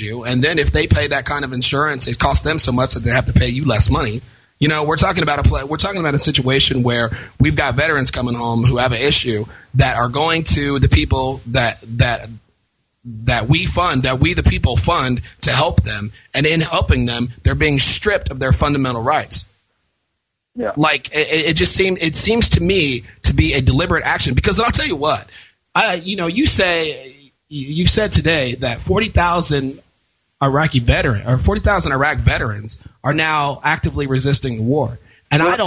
you, and then if they pay that kind of insurance, it costs them so much that they have to pay you less money. You know, we're talking about a situation where we've got veterans coming home who have an issue that are going to the people that we the people fund to help them, and in helping them, they're being stripped of their fundamental rights. Yeah. Like it seems to me to be a deliberate action, because I'll tell you what, you've said today that 40,000 Iraq veterans are now actively resisting the war. And not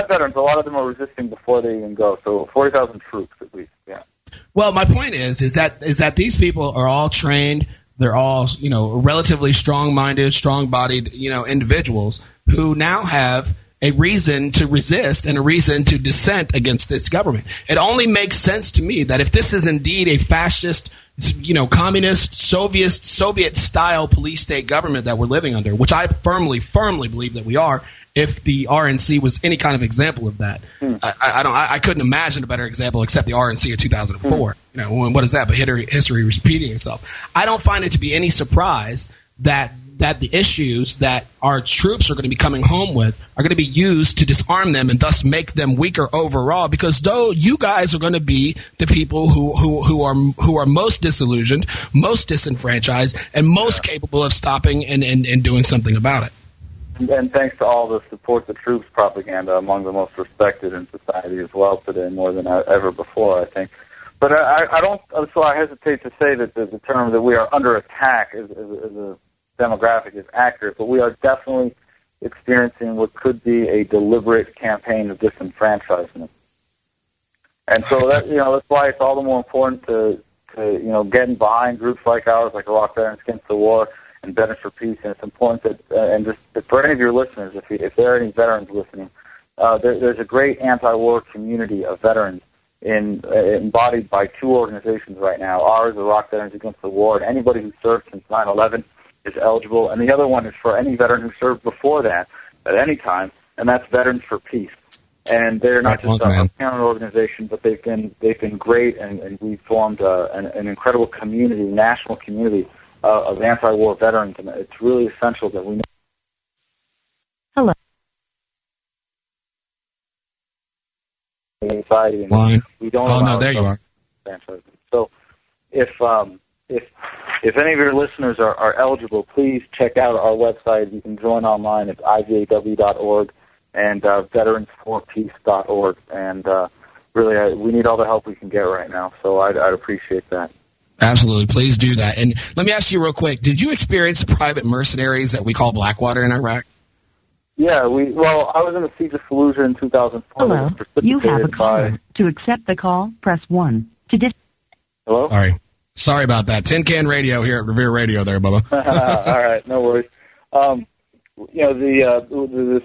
veterans. A lot of them are resisting before they even go. So 40,000 troops at least. Yeah. Well, my point is that these people are all trained. They're all, relatively strong-minded, strong-bodied, individuals who now have a reason to resist and a reason to dissent against this government. It only makes sense to me that if this is indeed a fascist, communist, Soviet-style police state government that we're living under, which I firmly believe that we are, if the RNC was any kind of example of that. I couldn't imagine a better example except the RNC of 2004. What is that but history repeating itself? I don't find it to be any surprise that the issues that our troops are going to be coming home with are going to be used to disarm them and thus make them weaker overall, because though you guys are going to be the people who are most disillusioned, most disenfranchised, and most capable of stopping and doing something about it. And thanks to all the support the troops propaganda among the most respected in society as well today, more than ever before, I think. But I hesitate to say that the term that we are under attack is a demographic is accurate, but we are definitely experiencing what could be a deliberate campaign of disenfranchisement. And so that's why it's all the more important to getting behind groups like ours, like Iraq Veterans Against the War and Veterans for Peace. And it's important and just for any of your listeners, if there are any veterans listening, there's a great anti-war community of veterans embodied by two organizations right now. Ours, Iraq Veterans Against the War, and anybody who served since 9/11 is eligible, and the other one is for any veteran who served before that at any time, and that's Veterans for Peace. And they're not just a parent organization, but they've been great, and we've formed an incredible community, national community of anti-war veterans, and it's really essential that we know. Hello. Society, and we don't. Oh no, there you are. So, if any of your listeners are eligible, please check out our website. You can join online at ivaw.org and veteransforpeace.org. And really, we need all the help we can get right now, so I'd appreciate that. Absolutely. Please do that. And let me ask you real quick, did you experience private mercenaries that we call Blackwater in Iraq? Yeah, I was in the Siege of Fallujah in 2004. Hello, you have a caller. To accept the call, press 1. Hello? Sorry about that. Tin Can Radio here at Revere Radio there, Bubba. All right, no worries. The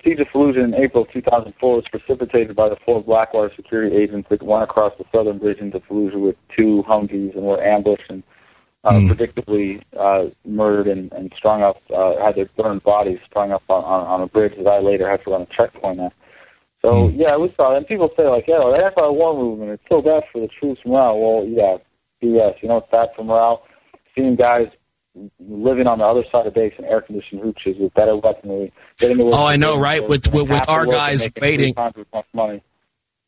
Siege of Fallujah in April 2004 was precipitated by the 4 Blackwater security agents that went across the southern bridge into Fallujah with 2 Humvees and were ambushed and predictably murdered and strung up, had their burned bodies strung up on a bridge that I later had to run a checkpoint at. So, yeah, we saw it. And people say, the anti-war movement, it's so bad for the troops' morale. Well, yeah. Yes, it's bad for morale. Seeing guys living on the other side of base in air-conditioned hooches with better weaponry. I know, right? With our guys waiting.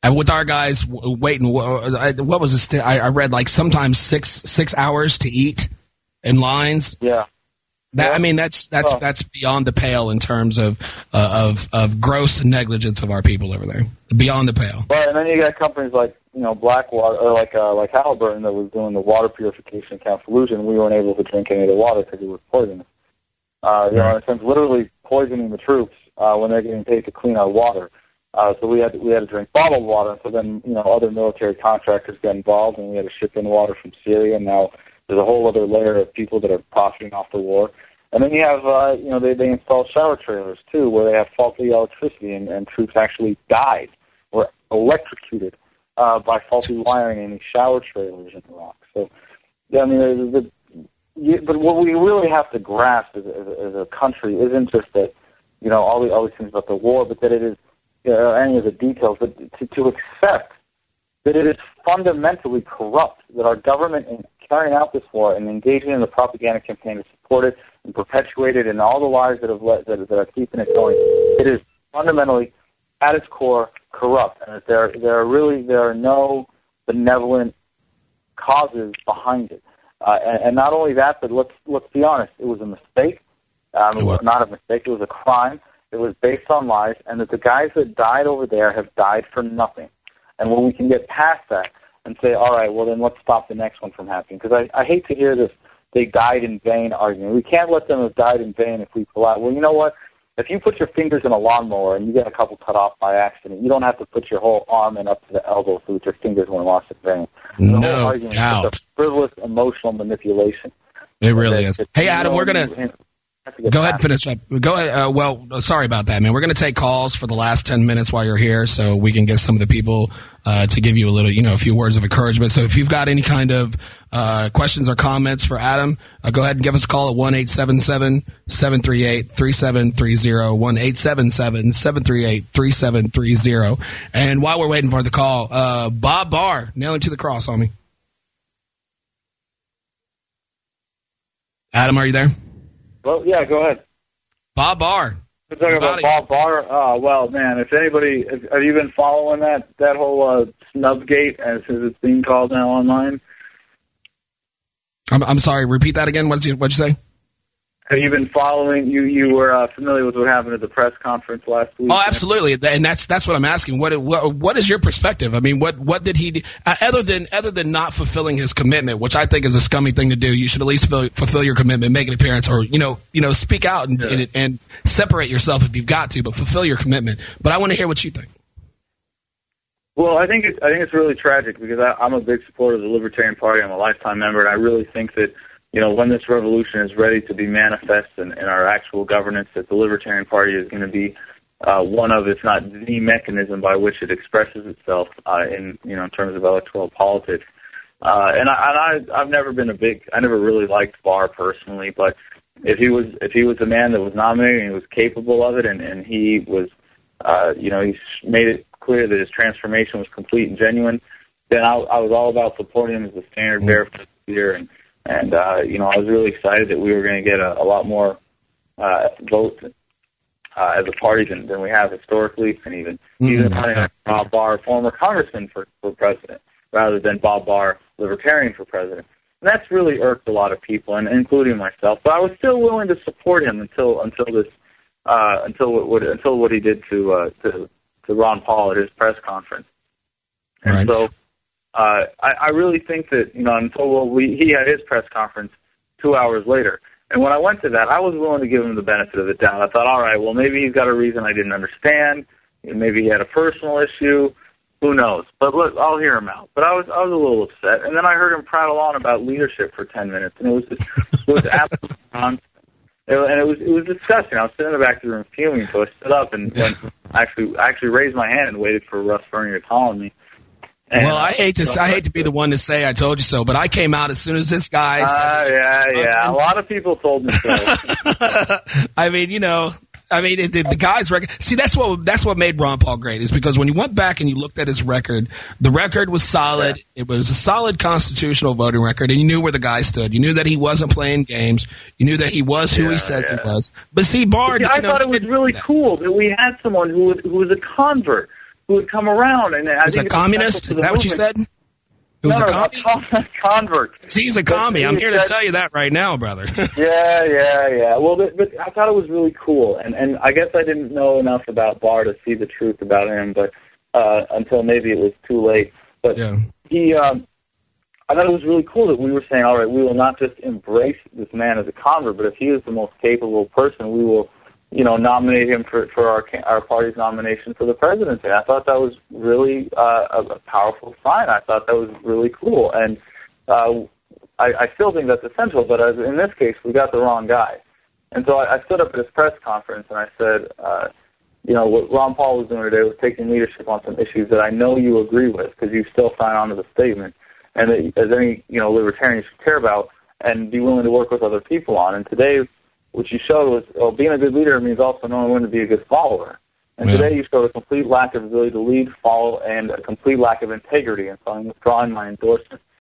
And with our guys waiting, what was this? I read sometimes six hours to eat in lines. Yeah. That's beyond the pale in terms of gross negligence of our people over there. Beyond the pale. Right, and then you got companies like Blackwater or like Halliburton that was doing the water purification in Camp Fallujah, and we weren't able to drink any of the water because it was poisonous. In a sense, literally poisoning the troops when they're getting paid to clean our water. So we had to drink bottled water. So then other military contractors got involved, and we had to ship in water from Syria. And now there's a whole other layer of people that are profiting off the war. And then you have they installed shower trailers too, where they have faulty electricity, and troops actually died, were electrocuted by faulty wiring in these shower trailers in Iraq. So, but what we really have to grasp as a country isn't just that, all these things about the war, but that it is any of the details, but to accept that it is fundamentally corrupt, that our government carrying out this war and engaging in the propaganda campaign to support it and perpetuate it and all the lies that are keeping it going, it is fundamentally, at its core, corrupt. And that there are no benevolent causes behind it. And not only that, but let's be honest, it was a mistake. It was not a mistake. It was a crime. It was based on lies, and that the guys that died over there have died for nothing. And when we can get past that and say, all right, well, then let's stop the next one from happening. Because I hate to hear this, they died in vain argument. We can't let them have died in vain if we pull out. Well, you know what? If you put your fingers in a lawnmower and you get a couple cut off by accident, you don't have to put your whole arm in up to the elbow so that your fingers weren't lost in vain. The whole argument is just a frivolous emotional manipulation. It really is. Hey, Adam, we're going to... Go ahead and finish up. Go ahead. Well, sorry about that, man. We're going to take calls for the last 10 minutes while you're here so we can get some of the people to give you a little, a few words of encouragement. So if you've got any kind of questions or comments for Adam, go ahead and give us a call at 1-877-738-3730, 1-877-738-3730. And while we're waiting for the call, Bob Barr, nailing to the cross on me. Adam, are you there? Well, yeah, go ahead. Bob Barr. We're talking about Bob Barr. Well, man, if anybody, have you been following that whole Snubgate, as it's being called now online? I'm sorry. Repeat that again. What'd you say? Have you been following? You were familiar with what happened at the press conference last week? Oh, absolutely, and that's what I'm asking. What is your perspective? I mean, what did he do other than not fulfilling his commitment, which I think is a scummy thing to do? You should at least fulfill your commitment, make an appearance, or speak out and separate yourself if you've got to, but fulfill your commitment. But I want to hear what you think. Well, I think it's really tragic because I'm a big supporter of the Libertarian Party. I'm a lifetime member, and I really think that, when this revolution is ready to be manifest in our actual governance, that the Libertarian Party is going to be one of, if not the mechanism by which it expresses itself in terms of electoral politics. And I've never been I never really liked Barr personally, but if he was a man that was nominated and he was capable of it, and he was, he made it clear that his transformation was complete and genuine, then I was all about supporting him as a standard bearer for this year. And I was really excited that we were going to get a lot more votes as a party than we have historically, and even running Bob Barr, former congressman, for president, rather than Bob Barr, libertarian, for president. And that's really irked a lot of people, and including myself. But I was still willing to support him until what he did to Ron Paul at his press conference. And so I really think that, he had his press conference 2 hours later. And when I went to that, I was willing to give him the benefit of the doubt. I thought, all right, well, maybe he's got a reason I didn't understand. Maybe he had a personal issue. Who knows? But look, I'll hear him out. But I was a little upset. And then I heard him prattle on about leadership for 10 minutes. And it was absolutely nonsense. And it was disgusting. I was sitting in the back of the room fuming, so I stood up and actually raised my hand and waited for Russ Bernier to call on me. And, well, I hate to be the one to say I told you so, but I came out as soon as this guy said yeah. A lot of people told me so. I mean, the guy's record. See, that's what made Ron Paul great, is because when you went back and you looked at his record, the record was solid. Yeah. It was a solid constitutional voting record, and you knew where the guy stood. You knew that he wasn't playing games. You knew that he was who he says he was. But see, Barr, I thought it was really cool that we had someone who was a convert, who would come around, and I think a communist. Is that what you said? Who's a convert. He's a commie. I'm here to tell you that right now, brother. Yeah. Well, but I thought it was really cool, and I guess I didn't know enough about Barr to see the truth about him, but until maybe it was too late. But I thought it was really cool that we were saying, all right, we will not just embrace this man as a convert, but if he is the most capable person, we will, nominate him for our party's nomination for the presidency. I thought that was really a powerful sign. I thought that was really cool, and I still think that's essential. But in this case, we got the wrong guy, and so I stood up at his press conference and I said, what Ron Paul was doing today was taking leadership on some issues that I know you agree with, because you still sign on to the statement, and that as any libertarian should care about and be willing to work with other people on. And today, what you showed was, being a good leader means also knowing when to be a good follower. And today you showed a complete lack of ability to lead, follow, and a complete lack of integrity. And so I'm withdrawing my endorsement.